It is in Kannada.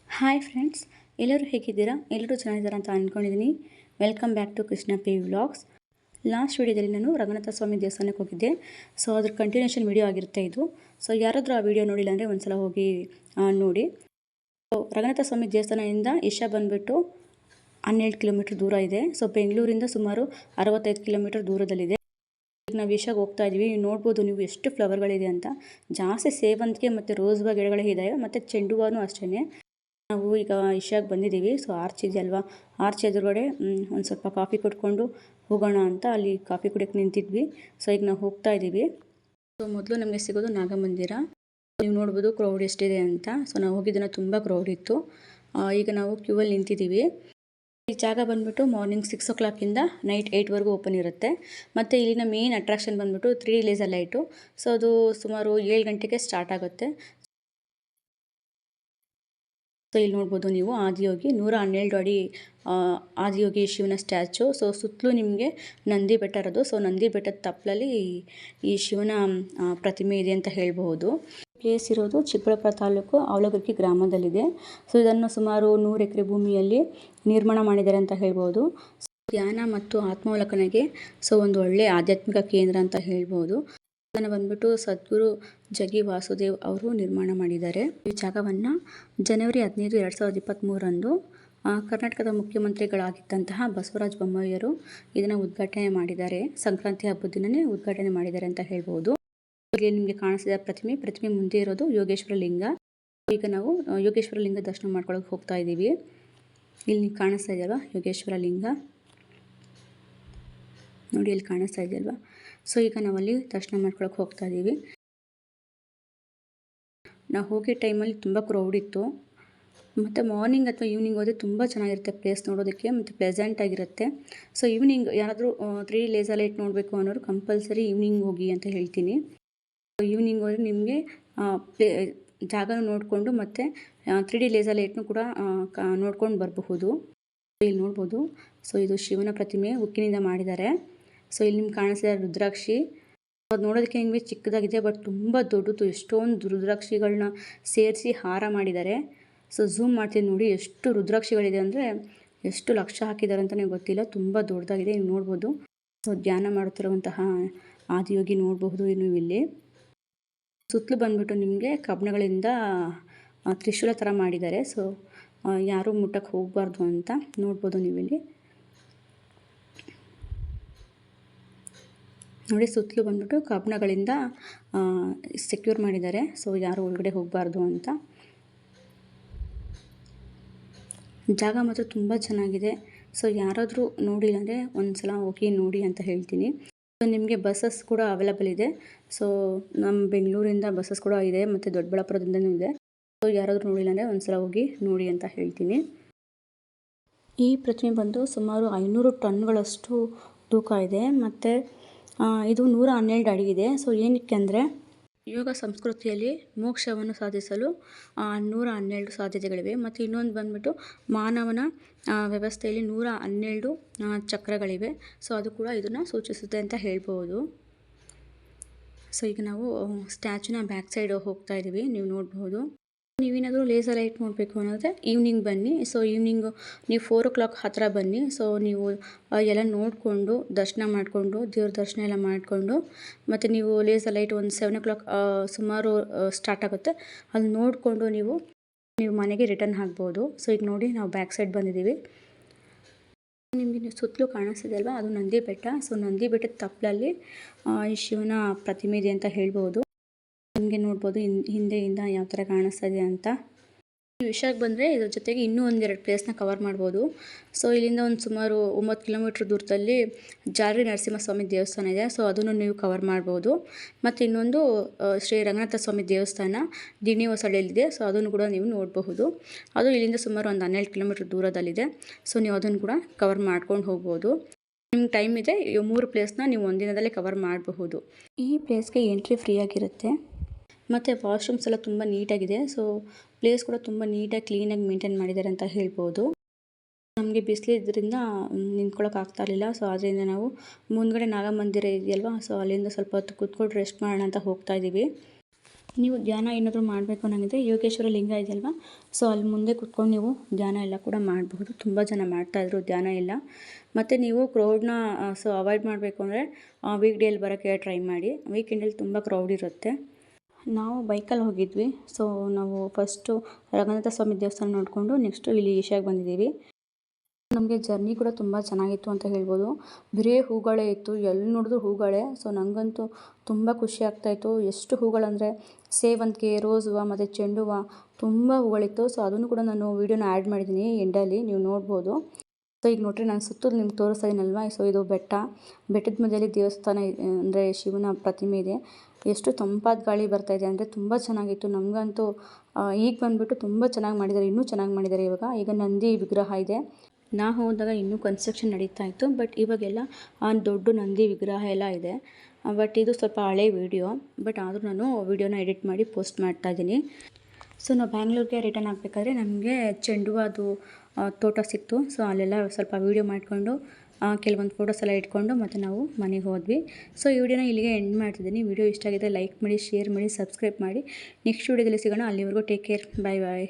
ಹಾಯ್ ಫ್ರೆಂಡ್ಸ್, ಎಲ್ಲರೂ ಹೇಗಿದ್ದೀರಾ? ಎಲ್ಲರೂ ಚೆನ್ನಾಗಿದ್ದೀರಾ ಅಂತ ಅಂದ್ಕೊಂಡಿದ್ದೀನಿ. Welcome back to Krishna P vlogs. Last ವಿಡಿಯೋದಲ್ಲಿ ನಾನು ರಂಗನಾಥ ಸ್ವಾಮಿ ದೇವಸ್ಥಾನಕ್ಕೆ ಹೋಗಿದ್ದೆ. ಸೊ ಅದ್ರ ಕಂಟಿನ್ಯೂಷನ್ ವಿಡಿಯೋ ಆಗಿರುತ್ತೆ ಇದು. ಸೊ ಯಾರಾದರೂ ಆ ವಿಡಿಯೋ ನೋಡಿಲ್ಲ ಅಂದರೆ ಒಂದ್ಸಲ ಹೋಗಿ ನೋಡಿ. ರಂಗನಾಥ ಸ್ವಾಮಿ ದೇವಸ್ಥಾನದಿಂದ ಇಶಾ ಬಂದುಬಿಟ್ಟು 12 ಕಿಲೋಮೀಟ್ರ್ ದೂರ ಇದೆ. ಸೊ ಬೆಂಗಳೂರಿಂದ ಸುಮಾರು 65 ಕಿಲೋಮೀಟ್ರ್ ದೂರದಲ್ಲಿದೆ. ಈಗ ನಾವು ಇಶಾಗೆ ಹೋಗ್ತಾ ಇದ್ದೀವಿ. ನೀವು ನೋಡ್ಬೋದು ನೀವು ಎಷ್ಟು ಫ್ಲವರ್ಗಳಿದೆ ಅಂತ. ಜಾಸ್ತಿ ಸೇವಂತಿಗೆ ಮತ್ತು ರೋಸ್ ಬಾ ಗಿಡಗಳೇ ಇದ್ದಾವೆ, ಮತ್ತು ಚೆಂಡು ಹೂವೂ ಅಷ್ಟೇ. ನಾವು ಈಗ ಇಶಾಗೆ ಬಂದಿದ್ದೀವಿ. ಸೊ ಆರ್ಚ್ ಇದೆಯಲ್ವಾ, ಆರ್ಚ್ ಎದುರುಗಡೆ ಒಂದು ಸ್ವಲ್ಪ ಕಾಫಿ ಕುಡ್ಕೊಂಡು ಹೋಗೋಣ ಅಂತ ಅಲ್ಲಿ ಕಾಫಿ ಕುಡಿಯೋಕ್ಕೆ ನಿಂತಿದ್ವಿ. ಸೊ ಈಗ ನಾವು ಹೋಗ್ತಾ ಇದ್ದೀವಿ. ಸೊ ಮೊದಲು ನಮಗೆ ಸಿಗೋದು ನಾಗಮಂದಿರ. ನೀವು ನೋಡ್ಬೋದು ಕ್ರೌಡ್ ಎಷ್ಟಿದೆ ಅಂತ. ಸೊ ನಾವು ಹೋಗಿದ್ದನ್ನ ತುಂಬ ಕ್ರೌಡ್ ಇತ್ತು. ಈಗ ನಾವು ಕ್ಯೂವಲ್ಲಿ ನಿಂತಿದ್ದೀವಿ. ಈ ಜಾಗ ಬಂದುಬಿಟ್ಟು ಮಾರ್ನಿಂಗ್ 6 o'clock ನೈಟ್ 8ವರೆಗೂ ಓಪನ್ ಇರುತ್ತೆ. ಮತ್ತು ಇಲ್ಲಿನ ಮೇನ್ ಅಟ್ರಾಕ್ಷನ್ ಬಂದುಬಿಟ್ಟು 3D ಲೇಸರ್ ಲೈಟು. ಸೊ ಅದು ಸುಮಾರು 7 ಗಂಟೆಗೆ ಸ್ಟಾರ್ಟ್ ಆಗುತ್ತೆ. ಸೊ ಇಲ್ಲಿ ನೋಡ್ಬೋದು ನೀವು ಆದಿಯೋಗಿ 112 ಅಡಿ ಆದಿಯೋಗಿ ಶಿವನ ಸ್ಟ್ಯಾಚು. ಸೊ ಸುತ್ತಲೂ ನಿಮಗೆ ನಂದಿ ಬೆಟ್ಟ ಇರೋದು. ಸೊ ನಂದಿ ಬೆಟ್ಟದ ತಪ್ಪಲಲ್ಲಿ ಈ ಶಿವನ ಪ್ರತಿಮೆ ಇದೆ ಅಂತ ಹೇಳ್ಬಹುದು. ಪ್ಲೇಸ್ ಇರೋದು ಚಿಕ್ಕಬಳ್ಳಾಪುರ ತಾಲೂಕು ಅವಲಗುರ್ಕಿ ಗ್ರಾಮದಲ್ಲಿದೆ. ಸೊ ಇದನ್ನು ಸುಮಾರು 100 ಎಕರೆ ಭೂಮಿಯಲ್ಲಿ ನಿರ್ಮಾಣ ಮಾಡಿದ್ದಾರೆ ಅಂತ ಹೇಳ್ಬೋದು. ಧ್ಯಾನ ಮತ್ತು ಆತ್ಮಾವಲೋಕನೆಗೆ ಸೊ ಒಂದು ಒಳ್ಳೆಯ ಆಧ್ಯಾತ್ಮಿಕ ಕೇಂದ್ರ ಅಂತ ಹೇಳ್ಬೋದು. ಇದನ್ನು ಬಂದ್ಬಿಟ್ಟು ಸದ್ಗುರು ಜಗಿ ವಾಸುದೇವ್ ಅವರು ನಿರ್ಮಾಣ ಮಾಡಿದ್ದಾರೆ. ಈ ಜಾಗವನ್ನು ಜನವರಿ 15, 2023 ಕರ್ನಾಟಕದ ಮುಖ್ಯಮಂತ್ರಿಗಳಾಗಿದ್ದಂತಹ ಬಸವರಾಜ ಬೊಮ್ಮಾಯಿಯವರು ಇದನ್ನು ಉದ್ಘಾಟನೆ ಮಾಡಿದ್ದಾರೆ. ಸಂಕ್ರಾಂತಿ ಹಬ್ಬದ ದಿನನೇ ಉದ್ಘಾಟನೆ ಮಾಡಿದ್ದಾರೆ ಅಂತ ಹೇಳ್ಬೋದು. ಇಲ್ಲಿ ನಿಮಗೆ ಕಾಣಿಸಿದ ಪ್ರತಿಮೆ ಮುಂದೆ ಇರೋದು ಯೋಗೇಶ್ವರ ಲಿಂಗ. ಈಗ ನಾವು ಯೋಗೇಶ್ವರ ಲಿಂಗ ದರ್ಶನ ಮಾಡ್ಕೊಳ್ಳೋಕೆ ಹೋಗ್ತಾ ಇದ್ದೀವಿ. ಇಲ್ಲಿ ಕಾಣಿಸ್ತಾ ಇದೆಯಲ್ವಾ ಯೋಗೇಶ್ವರ ಲಿಂಗ, ನೋಡಿ ಇಲ್ಲಿ ಕಾಣಿಸ್ತಾ ಇದೆಯಲ್ವಾ. ಸೊ ಈಗ ನಾವಲ್ಲಿ ದರ್ಶನ ಮಾಡ್ಕೊಳಕ್ಕೆ ಹೋಗ್ತಾ ಇದ್ದೀವಿ. ನಾವು ಹೋಗೋ ಟೈಮಲ್ಲಿ ತುಂಬ ಕ್ರೌಡ್ ಇತ್ತು. ಮತ್ತು ಮಾರ್ನಿಂಗ್ ಅಥವಾ ಈವ್ನಿಂಗ್ ಹೋದರೆ ತುಂಬ ಚೆನ್ನಾಗಿರುತ್ತೆ ಪ್ಲೇಸ್ ನೋಡೋದಕ್ಕೆ, ಮತ್ತು ಪ್ಲೆಸೆಂಟ್ ಆಗಿರುತ್ತೆ. ಸೊ ಈವ್ನಿಂಗ್ ಯಾರಾದರೂ 3D ಲೇಸರ್ ಲೈಟ್ ನೋಡಬೇಕು ಅನ್ನೋರು ಕಂಪಲ್ಸರಿ ಈವ್ನಿಂಗ್ ಹೋಗಿ ಅಂತ ಹೇಳ್ತೀನಿ. ಈವ್ನಿಂಗ್ ಹೋದರೆ ನಿಮಗೆ ಜಾಗನೂ ನೋಡಿಕೊಂಡು ಮತ್ತು 3D ಲೇಸರ್ ಲೈಟ್ನು ಕೂಡ ನೋಡ್ಕೊಂಡು ಬರಬಹುದು. ಇಲ್ಲಿ ನೋಡ್ಬೋದು. ಸೊ ಇದು ಶಿವನ ಪ್ರತಿಮೆ ಉಕ್ಕಿನಿಂದ ಮಾಡಿದ್ದಾರೆ. ಸೊ ಇಲ್ಲಿ ನಿಮ್ಗೆ ಕಾಣಿಸಿದ ರುದ್ರಾಕ್ಷಿ, ಅದು ನೋಡೋದಕ್ಕೆ ನಿಮಗೆ ಚಿಕ್ಕದಾಗಿದೆ, ಬಟ್ ತುಂಬ ದೊಡ್ಡದು. ಎಷ್ಟೊಂದು ರುದ್ರಾಕ್ಷಿಗಳನ್ನ ಸೇರಿಸಿ ಹಾರ ಮಾಡಿದ್ದಾರೆ. ಸೊ ಝೂಮ್ ಮಾಡ್ತೀನಿ ನೋಡಿ, ಎಷ್ಟು ರುದ್ರಾಕ್ಷಿಗಳಿದೆ ಅಂದರೆ ಎಷ್ಟು ಲಕ್ಷ ಹಾಕಿದ್ದಾರೆ ಅಂತಲೇ ಗೊತ್ತಿಲ್ಲ. ತುಂಬ ದೊಡ್ಡದಾಗಿದೆ, ನೀವು ನೋಡ್ಬೋದು. ಸೊ ಧ್ಯಾನ ಮಾಡುತ್ತಿರುವಂತಹ ಆದಿಯೋಗಿ ನೋಡಬಹುದು ನೀವು ಇಲ್ಲಿ. ಸುತ್ತಲೂ ಬಂದ್ಬಿಟ್ಟು ನಿಮಗೆ ಕಬ್ಬಣಗಳಿಂದ ತ್ರಿಶೂಲ ಥರ ಮಾಡಿದ್ದಾರೆ. ಸೊ ಯಾರೂ ಮುಟ್ಟಕ್ಕೆ ಹೋಗಬಾರ್ದು ಅಂತ ನೋಡ್ಬೋದು ನೀವಿಲ್ಲಿ ನೋಡಿ. ಸುತ್ತಲೂ ಬಂದ್ಬಿಟ್ಟು ಕಬ್ಬಣಗಳಿಂದ ಸೆಕ್ಯೂರ್ ಮಾಡಿದ್ದಾರೆ. ಸೊ ಯಾರು ಒಳಗಡೆ ಹೋಗಬಾರ್ದು ಅಂತ. ಜಾಗ ಮಾತ್ರ ತುಂಬ ಚೆನ್ನಾಗಿದೆ. ಸೊ ಯಾರಾದರೂ ನೋಡಿಲ್ಲ ಅಂದರೆ ಒಂದು ಸಲ ಹೋಗಿ ನೋಡಿ ಅಂತ ಹೇಳ್ತೀನಿ. ಸೊ ನಿಮಗೆ ಬಸ್ಸಸ್ ಕೂಡ ಅವೈಲಬಲ್ ಇದೆ. ಸೊ ನಮ್ಮ ಬೆಂಗಳೂರಿಂದ ಬಸ್ಸಸ್ ಕೂಡ ಇದೆ, ಮತ್ತು ದೊಡ್ಡಬಳ್ಳಾಪುರದಿಂದನೂ ಇದೆ. ಸೊ ಯಾರಾದರೂ ನೋಡಿಲ್ಲ ಅಂದರೆ ಒಂದು ಸಲ ಹೋಗಿ ನೋಡಿ ಅಂತ ಹೇಳ್ತೀನಿ. ಈ ಪ್ರತಿಮೆ ಬಂದು ಸುಮಾರು 500 ಟನ್ಗಳಷ್ಟು ತೂಕ ಇದೆ, ಮತ್ತು ಇದು 112 ಅಡಿ ಇದೆ. ಸೊ ಏನಕ್ಕೆ ಅಂದರೆ ಯೋಗ ಸಂಸ್ಕೃತಿಯಲ್ಲಿ ಮೋಕ್ಷವನ್ನು ಸಾಧಿಸಲು 112 ಸಾಧ್ಯತೆಗಳಿವೆ. ಮತ್ತು ಇನ್ನೊಂದು ಬಂದ್ಬಿಟ್ಟು ಮಾನವನ ವ್ಯವಸ್ಥೆಯಲ್ಲಿ 112 ಚಕ್ರಗಳಿವೆ. ಸೊ ಅದು ಕೂಡ ಇದನ್ನು ಸೂಚಿಸುತ್ತೆ ಅಂತ ಹೇಳ್ಬೋದು. ಸೊ ಈಗ ನಾವು ಸ್ಟ್ಯಾಚುನ ಬ್ಯಾಕ್ ಸೈಡ್ ಹೋಗ್ತಾ ಇದ್ದೀವಿ, ನೀವು ನೋಡ್ಬೋದು. ನೀವೇನಾದರೂ ಲೇಸರ್ ಲೈಟ್ ನೋಡಬೇಕು ಅನ್ನೋದ್ರೆ ಈವ್ನಿಂಗ್ ಬನ್ನಿ. ಸೊ ಈವ್ನಿಂಗು ನೀವು 4 o'clock ಹತ್ತಿರ ಬನ್ನಿ. ಸೊ ನೀವು ಎಲ್ಲ ನೋಡಿಕೊಂಡು ದರ್ಶನ ಮಾಡಿಕೊಂಡು ದೇವ್ರ ದರ್ಶನ ಎಲ್ಲ ಮಾಡಿಕೊಂಡು, ಮತ್ತು ನೀವು ಲೇಸರ್ ಲೈಟ್ ಒಂದು 7 o'clock ಸುಮಾರು ಸ್ಟಾರ್ಟ್ ಆಗುತ್ತೆ. ಅದು ನೋಡಿಕೊಂಡು ನೀವು ಮನೆಗೆ ರಿಟರ್ನ್ ಆಗ್ಬೋದು. ಸೊ ಈಗ ನೋಡಿ ನಾವು ಬ್ಯಾಕ್ ಸೈಡ್ ಬಂದಿದ್ದೀವಿ. ನಿಮಗೆ ಸುತ್ತಲೂ ಕಾಣಿಸ್ತಿದೆ ಅಲ್ವಾ, ಅದು ನಂದಿ ಬೆಟ್ಟ. ಸೊ ನಂದಿ ಬೆಟ್ಟದ ತಪ್ಪಲಲ್ಲಿ ಈ ಶಿವನ ಪ್ರತಿಮೆ ಇದೆ ಅಂತ ಹೇಳ್ಬೋದು. ನಿಮಗೆ ನೋಡ್ಬೋದು ಹಿಂದೆಯಿಂದ ಯಾವ ಥರ ಕಾಣಿಸ್ತಾ ಇದೆ ಅಂತ. ಈ ವಿಷಯಕ್ಕೆ ಬಂದರೆ ಇದ್ರ ಜೊತೆಗೆ ಇನ್ನೂ 1-2 ಪ್ಲೇಸ್ನ ಕವರ್ ಮಾಡ್ಬೋದು. ಸೊ ಇಲ್ಲಿಂದ ಒಂದು ಸುಮಾರು 9 ಕಿಲೋಮೀಟ್ರ್ ದೂರದಲ್ಲಿ ಜಾಲರಿ ನರಸಿಂಹಸ್ವಾಮಿ ದೇವಸ್ಥಾನ ಇದೆ. ಸೊ ಅದನ್ನು ನೀವು ಕವರ್ ಮಾಡ್ಬೋದು. ಮತ್ತು ಇನ್ನೊಂದು ಶ್ರೀ ರಂಗನಾಥ ಸ್ವಾಮಿ ದೇವಸ್ಥಾನ ದಿಣ್ಣಿ ಹೊಸಳ್ಳಿಯಲ್ಲಿದೆ. ಸೊ ಅದನ್ನು ಕೂಡ ನೀವು ನೋಡಬಹುದು. ಅದು ಇಲ್ಲಿಂದ ಸುಮಾರು ಒಂದು 12 ಕಿಲೋಮೀಟ್ರ್ ದೂರದಲ್ಲಿದೆ. ಸೊ ನೀವು ಅದನ್ನು ಕೂಡ ಕವರ್ ಮಾಡ್ಕೊಂಡು ಹೋಗ್ಬೋದು. ನಿಮ್ಗೆ ಟೈಮ್ ಇದೆ, ಈ 3 ಪ್ಲೇಸ್ನ ನೀವು ಒಂದಿನದಲ್ಲೇ ಕವರ್ ಮಾಡಬಹುದು. ಈ ಪ್ಲೇಸ್ಗೆ ಎಂಟ್ರಿ ಫ್ರೀ ಆಗಿರುತ್ತೆ, ಮತ್ತು ವಾಶ್ರೂಮ್ಸ್ ಎಲ್ಲ ತುಂಬ ನೀಟಾಗಿದೆ. ಸೊ ಪ್ಲೇಸ್ ಕೂಡ ತುಂಬ ನೀಟಾಗಿ ಕ್ಲೀನಾಗಿ ಮೇಂಟೈನ್ ಮಾಡಿದ್ದಾರೆ ಅಂತ ಹೇಳ್ಬೋದು. ನಮಗೆ ಬಿಸಿಲಿದ್ದರಿಂದ ನಿಂತ್ಕೊಳ್ಳೋಕೆ ಆಗ್ತಾ ಇರಲಿಲ್ಲ. ಸೊ ಅದರಿಂದ ನಾವು ಮುಂದ್ಗಡೆ ನಾಗಮಂದಿರ ಇದೆಯಲ್ವಾ, ಸೊ ಅಲ್ಲಿಂದ ಸ್ವಲ್ಪ ಹೊತ್ತು ಕೂತ್ಕೊಂಡು ರೆಸ್ಟ್ ಮಾಡೋಣ ಅಂತ ಹೋಗ್ತಾ ಇದ್ದೀವಿ. ನೀವು ಧ್ಯಾನ ಏನಾದರೂ ಮಾಡಬೇಕು ಅನ್ನಂಗಿದ್ರೆ ಯೋಗೇಶ್ವರ ಲಿಂಗ ಇದೆಯಲ್ವಾ, ಸೊ ಅಲ್ಲಿ ಮುಂದೆ ಕುತ್ಕೊಂಡು ನೀವು ಧ್ಯಾನ ಎಲ್ಲ ಕೂಡ ಮಾಡಬಹುದು. ತುಂಬ ಜನ ಮಾಡ್ತಾಯಿದ್ರು ಧ್ಯಾನ ಎಲ್ಲ. ಮತ್ತು ನೀವು ಕ್ರೌಡ್ನ ಅವಾಯ್ಡ್ ಮಾಡಬೇಕು ಅಂದರೆ ವೀಕ್ ಡೇಲಿ ಬರೋಕ್ಕೆ ಟ್ರೈ ಮಾಡಿ. ವೀಕೆಂಡಲ್ಲಿ ತುಂಬ ಕ್ರೌಡ್ ಇರುತ್ತೆ. ನಾವು ಬೈಕಲ್ಲಿ ಹೋಗಿದ್ವಿ. ಸೊ ನಾವು ಫಸ್ಟು ರಂಗನಾಥ ಸ್ವಾಮಿ ದೇವಸ್ಥಾನ ನೋಡಿಕೊಂಡು ನೆಕ್ಸ್ಟು ಇಲ್ಲಿ ಈಶಾಗೆ ಬಂದಿದ್ದೀವಿ. ನಮಗೆ ಜರ್ನಿ ಕೂಡ ತುಂಬ ಚೆನ್ನಾಗಿತ್ತು ಅಂತ ಹೇಳ್ಬೋದು. ಬರೀ ಹೂಗಳೇ ಇತ್ತು, ಎಲ್ಲಿ ನೋಡಿದ್ರು ಹೂಗಳೇ. ಸೊ ನನಗಂತೂ ತುಂಬ ಖುಷಿ ಆಗ್ತಾಯಿತ್ತು. ಎಷ್ಟು ಹೂಗಳಂದರೆ ಸೇವಂತಿಗೆ, ರೋಸ್ ಹೂವು ಮತ್ತು ಚೆಂಡು ಹೂವು ತುಂಬ ಹೂಗಳಿತ್ತು. ಸೊ ಅದನ್ನು ಕೂಡ ನಾನು ವೀಡಿಯೋನ ಆ್ಯಡ್ ಮಾಡಿದ್ದೀನಿ ಎಂಡಲ್ಲಿ, ನೀವು ನೋಡ್ಬೋದು. ಸೊ ಈಗ ನೋಡ್ರಿ ನಾನು ಸುತ್ತಲೂ ನಿಮ್ಗೆ ತೋರಿಸ್ತಾ ಇದ್ದೀನಲ್ವ. ಸೊ ಇದು ಬೆಟ್ಟದ ಮಧ್ಯದಲ್ಲಿ ದೇವಸ್ಥಾನ ಅಂದರೆ ಶಿವನ ಪ್ರತಿಮೆ ಇದೆ. ಎಷ್ಟು ತಂಪಾದ ಗಾಳಿ ಬರ್ತಾಯಿದೆ ಅಂದರೆ ತುಂಬ ಚೆನ್ನಾಗಿತ್ತು. ನಮಗಂತೂ ಈಗ ಬಂದುಬಿಟ್ಟು ತುಂಬ ಚೆನ್ನಾಗಿ ಮಾಡಿದ್ದಾರೆ, ಇನ್ನೂ ಚೆನ್ನಾಗಿ ಮಾಡಿದ್ದಾರೆ. ಈಗ ನಂದಿ ವಿಗ್ರಹ ಇದೆ. ನಾವು ಹೋದಾಗ ಇನ್ನೂ ಕನ್ಸ್ಟ್ರಕ್ಷನ್ ನಡೀತಾ ಇತ್ತು. ಬಟ್ ಇವಾಗೆಲ್ಲ ದೊಡ್ಡ ನಂದಿ ವಿಗ್ರಹ ಎಲ್ಲ ಇದೆ. ಬಟ್ ಇದು ಸ್ವಲ್ಪ ಹಳೆ ವೀಡಿಯೋ. ಬಟ್ ಆದರೂ ನಾನು ವೀಡಿಯೋನ ಎಡಿಟ್ ಮಾಡಿ ಪೋಸ್ಟ್ ಮಾಡ್ತಾಯಿದ್ದೀನಿ. ಸೊ ನಾವು ಬ್ಯಾಂಗ್ಳೂರಿಗೆ ರಿಟರ್ನ್ ಆಗಬೇಕಾದ್ರೆ ನಮಗೆ ಚೆಂಡು ಅದು ತೋಟ ಸಿಕ್ತು. ಸೊ ಅಲ್ಲೆಲ್ಲ ಸ್ವಲ್ಪ ವೀಡಿಯೋ ಮಾಡಿಕೊಂಡು ಕೆಲವೊಂದು ಫೋಟೋಸ್ ಎಲ್ಲ ಇಟ್ಕೊಂಡು ಮತ್ತು ನಾವು ಮನೆಗೆ ಹೋದ್ವಿ. ಸೊ ಈ ವಿಡಿಯೋನ ಇಲ್ಲಿಗೆ ಎಂಡ್ ಮಾಡ್ತಿದ್ದೀನಿ. ವಿಡಿಯೋ ಇಷ್ಟ ಆಗಿದೆ ಲೈಕ್ ಮಾಡಿ, ಶೇರ್ ಮಾಡಿ, ಸಬ್ಸ್ಕ್ರೈಬ್ ಮಾಡಿ. ನೆಕ್ಸ್ಟ್ ವಿಡಿಯೋದಲ್ಲಿ ಸಿಗೋಣ. ಅಲ್ಲಿವರೆಗೂ ಟೇಕ್ ಕೇರ್, ಬಾಯ್ ಬಾಯ್.